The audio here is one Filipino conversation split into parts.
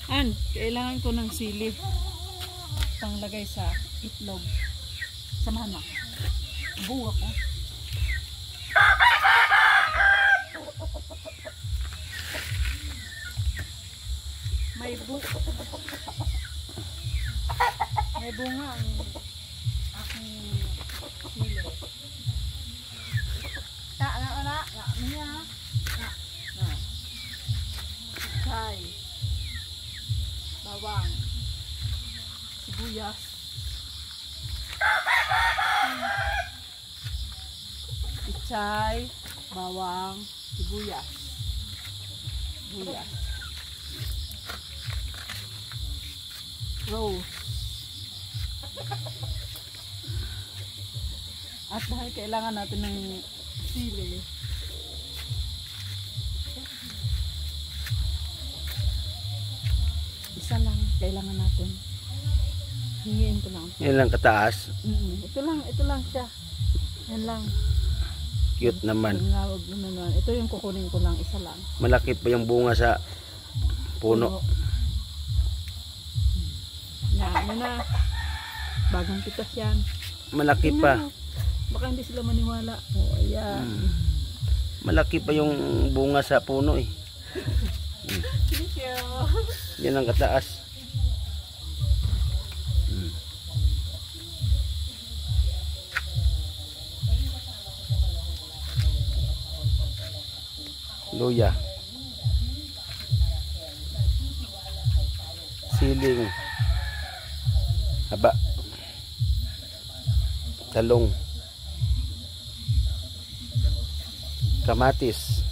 And kailangan ko ng sili panglagay sa itlog. Samahan mo. Buwa ko. May bunga ang aking sili. Chay, bawang, sibuyas, chay, bawang, sibuyas, rose. At dahil kailangan natin ng sili, isa lang kailangan natin. Hingiin ko lang. Yan lang kataas. Ito lang siya. Yan lang. Cute naman. Ito yung kukunin ko lang, isa lang. Malaki pa yung bunga sa puno. Yan na. Bagong pitas yan. Malaki pa. Baka hindi sila maniwala. Oh, ayan. Malaki pa yung bunga sa puno eh. Thank you. Yan ang kataas. Luya. Siling. Haba. Talong. Kamatis.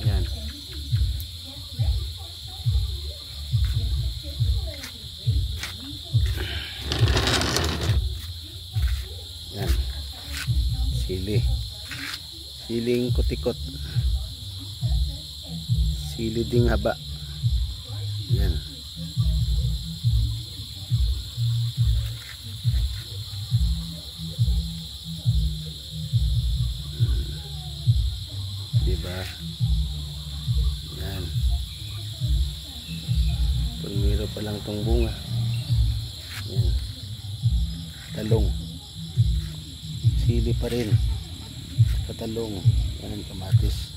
Yan. Yan. Sili. Siling kutikot. Sili ding haba. Yan. Diba? Yan. Pumiro pa lang tong bunga. Yan. Talong. Sili pa rin. Patalong. Yan, kamatis.